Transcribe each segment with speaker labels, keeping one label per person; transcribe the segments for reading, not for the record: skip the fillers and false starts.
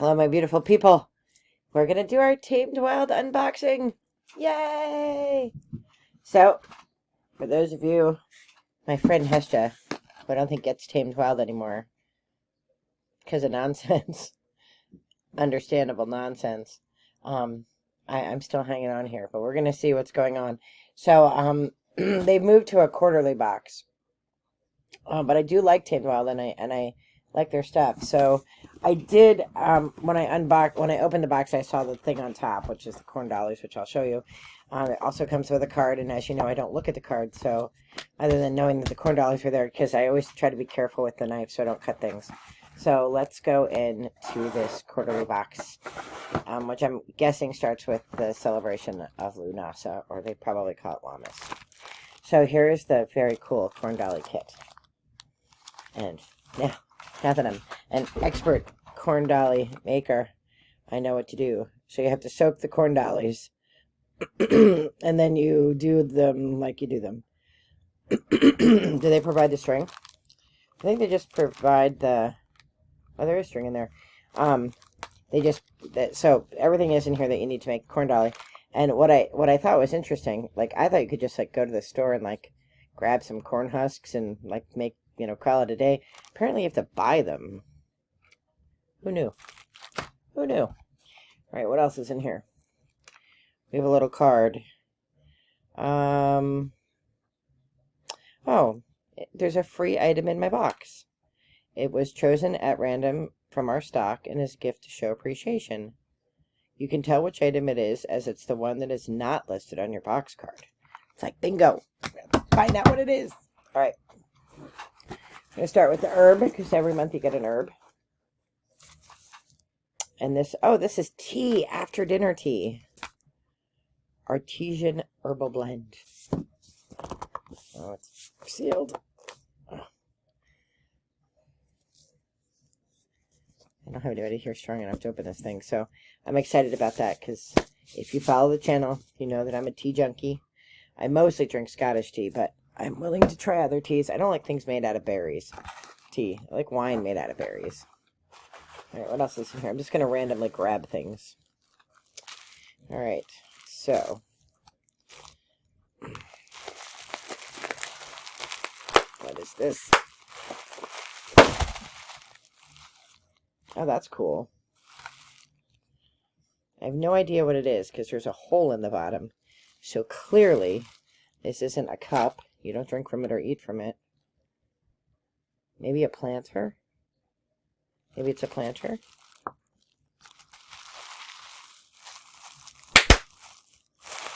Speaker 1: Hello, my beautiful people. We're going to do our Tamed Wild unboxing. Yay! So, for those of you, my friend Hestia, who I don't think gets Tamed Wild anymore because of nonsense, understandable nonsense, I'm still hanging on here, but we're going to see what's going on. So, they've moved to a quarterly box. But I do like Tamed Wild, and I like their stuff. So I did, when I opened the box, I saw the thing on top, which is the corn dollies, which I'll show you. It also comes with a card, and as you know, I don't look at the card, so other than knowing that the corn dollies were there, because I always try to be careful with the knife so I don't cut things. So let's go into this quarterly box, which I'm guessing starts with the celebration of Lunasa, or they probably call it Lammas. So here's the very cool corn dolly kit. And now that I'm an expert corn dolly maker, I know what to do. So you have to soak the corn dollies, and then you do them like you do them. Do they provide the string? I think they just provide the... Oh, there is string in there. So everything is in here that you need to make a corn dolly. And what I thought was interesting, like, I thought you could just, like, go to the store and, like, grab some corn husks and, like, make, call it a day. Apparently you have to buy them. Who knew? Who knew? All right, what else is in here? We have a little card. Oh, there's a free item in my box. It was chosen at random from our stock and is a gift to show appreciation. You can tell which item it is, as it's the one that is not listed on your box card. It's like, bingo! Find out what it is! All right. I'm going to start with the herb, because every month you get an herb. And this is tea, after dinner tea. Artesian herbal blend. Oh, it's sealed. I don't have anybody here strong enough to open this thing, so I'm excited about that, because if you follow the channel, you know that I'm a tea junkie. I mostly drink Scottish tea, but I'm willing to try other teas. I don't like things made out of berries. Tea. I like wine made out of berries. Alright, what else is in here? I'm just going to randomly grab things. Alright, so... What is this? Oh, that's cool. I have no idea what it is, because there's a hole in the bottom. So clearly, this isn't a cup. You don't drink from it or eat from it. Maybe a planter? Maybe it's a planter?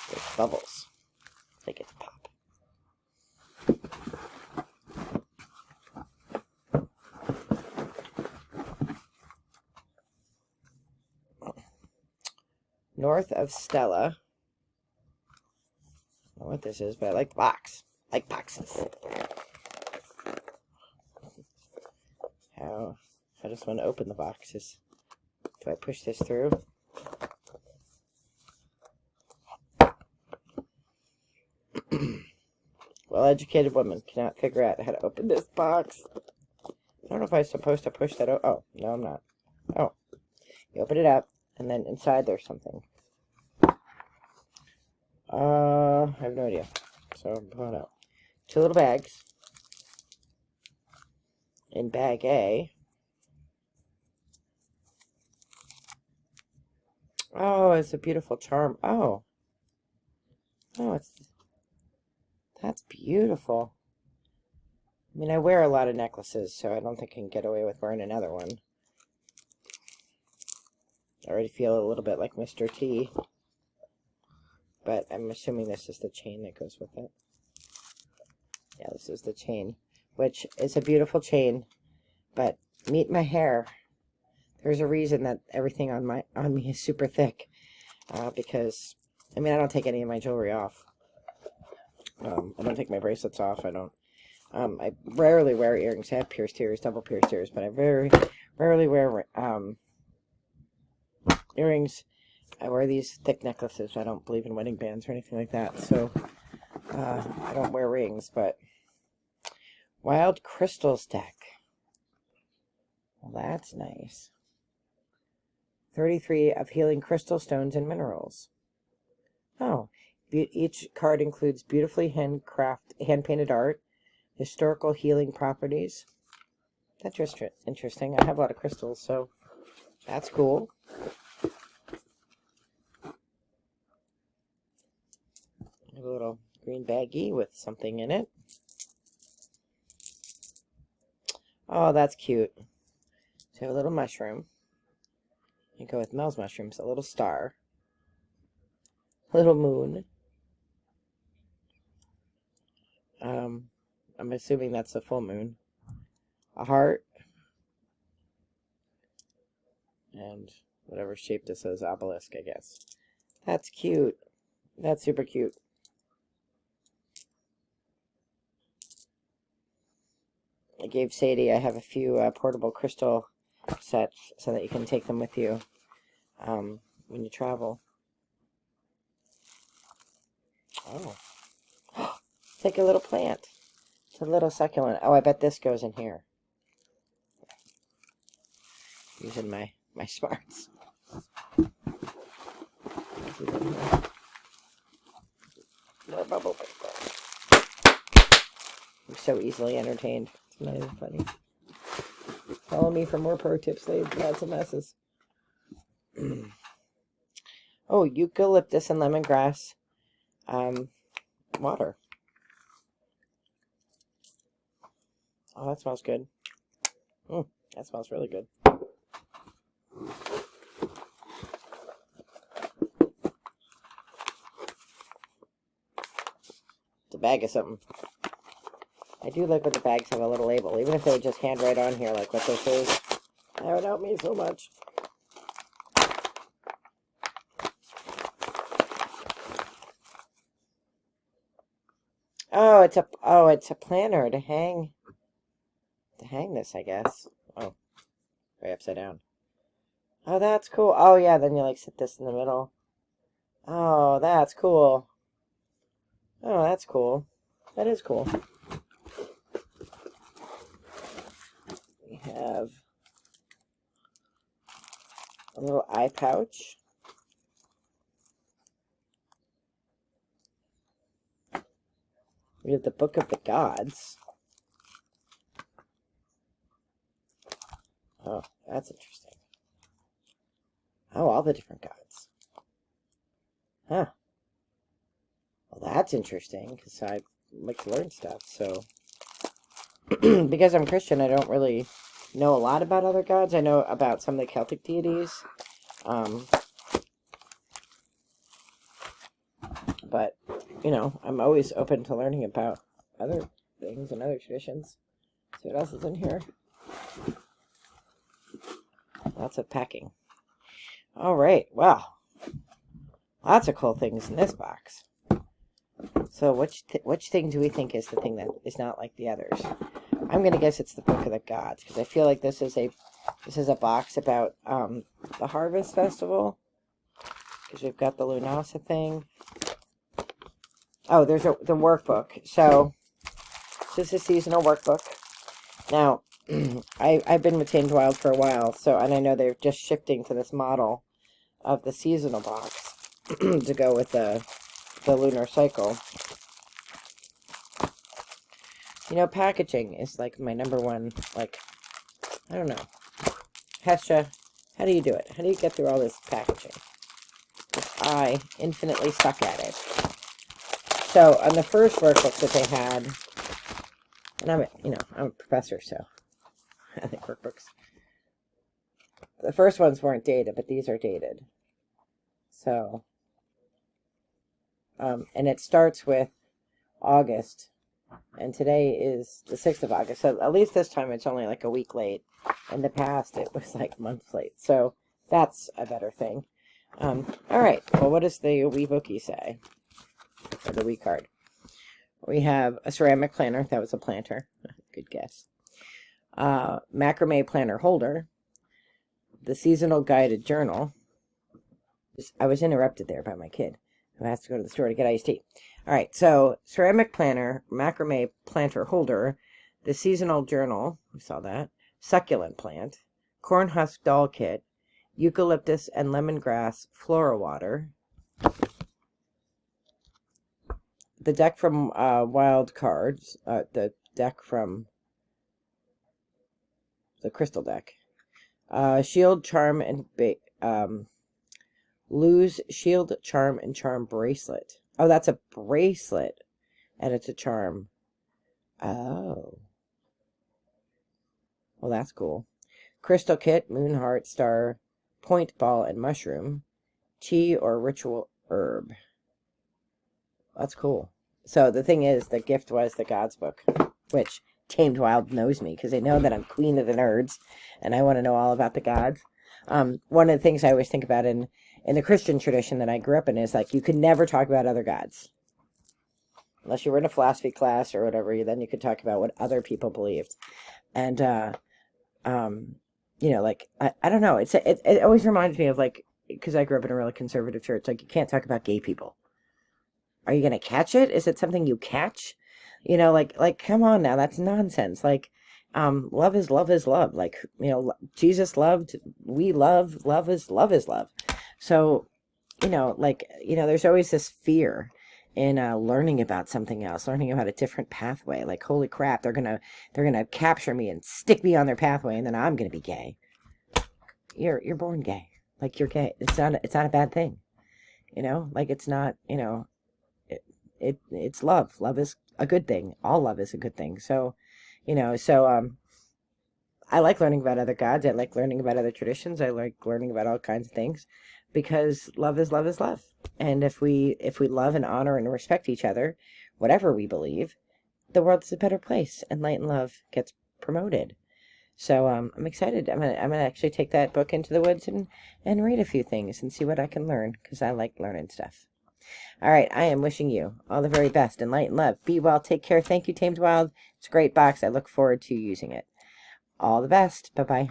Speaker 1: There's bubbles. They get to pop. North of Stella. I don't know what this is, but I like the box. I like boxes. How does one open the boxes? Do I push this through? Well-educated woman cannot figure out how to open this box. I don't know if I'm supposed to push that. Oh, no, I'm not. Oh, you open it up, and then inside there's something. I have no idea. So I'm pulling out 2 little bags. In bag A. Oh, it's a beautiful charm. Oh, that's beautiful. I mean, I wear a lot of necklaces, so I don't think I can get away with wearing another one. I already feel a little bit like Mr. T. But I'm assuming this is the chain that goes with it. Yeah, this is the chain, which is a beautiful chain. But meet my hair. There's a reason that everything on me is super thick. Because, I mean, I don't take any of my jewelry off. I don't take my bracelets off. I rarely wear earrings. I have pierced ears, double pierced ears, but I very rarely wear earrings. I wear these thick necklaces. I don't believe in wedding bands or anything like that, so I don't wear rings, but Wild Crystals deck. Well, that's nice. 33 of healing crystal stones and minerals. Oh, each card includes beautifully hand-painted art, historical healing properties. That's just interesting. I have a lot of crystals, so that's cool. A little green baggie with something in it. Oh, that's cute. So a little mushroom. You go with Mel's mushrooms. A little star. A little moon. I'm assuming that's a full moon. A heart. And whatever shape this is, obelisk, I guess. That's cute. That's super cute. I gave Sadie, I have a few portable crystal sets so that you can take them with you when you travel. Oh. It's like a little plant. It's a little succulent. Oh, I bet this goes in here. Using my smarts. No bubble paper. I'm so easily entertained. It's not even funny. Follow me for more pro tips. Lots of messes. Oh, eucalyptus and lemongrass water. Oh, that smells good. That smells really good. It's a bag of something. I do like when the bags have a little label, even if they would just hand right on here like what this is. That would help me so much. Oh, it's a planner to hang this, I guess. Oh, right upside down. Oh, that's cool. Oh yeah, then you like sit this in the middle. Oh, that's cool. Oh, that's cool. That is cool. We have a little eye pouch. We have the Book of the Gods. Oh, that's interesting. Oh, all the different gods. Huh. Well, that's interesting, because I like to learn stuff, so... because I'm Christian, I don't really know a lot about other gods. I know about some of the Celtic deities. But, you know, I'm always open to learning about other things and other traditions. See what else is in here. Lots of packing. All right, well, lots of cool things in this box. So which thing do we think is the thing that is not like the others? I'm going to guess it's the Book of the Gods, because I feel like this is a box about the Harvest Festival, because we've got the Lunasa thing. Oh, there's the workbook. So this is a seasonal workbook. Now, I've been with Tamed Wild for a while, and I know they're just shifting to this model of the seasonal box to go with the lunar cycle. You know, packaging is like my number one, like, I don't know. Hestia, how do you do it? How do you get through all this packaging? I infinitely suck at it. So, on the first workbooks that they had, and I'm a professor, so I think workbooks. The first ones weren't dated, but these are dated. So, and it starts with August, and today is the 6th of August. So at least this time it's only like a week late. In the past, it was like months late. So that's a better thing. All right. Well, what does the wee bookie say? Or the wee card. We have a ceramic planner. That was a planter. Good guess. Macrame planner holder. The seasonal guided journal. I was interrupted there by my kid, who has to go to the store to get iced tea. All right, so ceramic planner, macrame planter holder, the seasonal journal, we saw that, succulent plant, corn husk doll kit, eucalyptus and lemongrass flora water. The deck from Wild Cards, the deck from the Crystal deck. Shield, Charm, and lose Shield, Charm, and Charm bracelet. Oh, that's a bracelet, and it's a charm. Oh. Well, that's cool. Crystal Kit, Moon Heart, Star, Point Ball, and Mushroom. Tea or Ritual Herb. That's cool. So the thing is, the gift was the Gods book, which Tamed Wild knows me because they know that I'm queen of the nerds and I want to know all about the gods. One of the things I always think about in the Christian tradition that I grew up in is like you could never talk about other gods. Unless you were in a philosophy class or whatever, then you could talk about what other people believed. And, you know, like, I don't know. It always reminds me of like, because I grew up in a really conservative church, like you can't talk about gay people. Are you going to catch it? Is it something you catch? You know, like, come on now, that's nonsense. Like, love is love is love. Like, you know, Jesus loved, we love is love is love. So, you know, like, you know, there's always this fear in learning about something else, learning about a different pathway. Like, holy crap, they're gonna capture me and stick me on their pathway, and then I'm gonna be gay. You're born gay. Like, you're gay. It's not a bad thing. You know, like it's not. You know, it's love. Love is a good thing. All love is a good thing. So, you know, I like learning about other gods. I like learning about other traditions. I like learning about all kinds of things because love is love is love. And if we love and honor and respect each other, whatever we believe, the world is a better place and light and love gets promoted. So I'm excited. I'm gonna actually take that book into the woods and read a few things and see what I can learn because I like learning stuff. All right, I am wishing you all the very best in light and love. Be well, take care. Thank you, Tamed Wild. It's a great box. I look forward to using it. All the best. Bye-bye.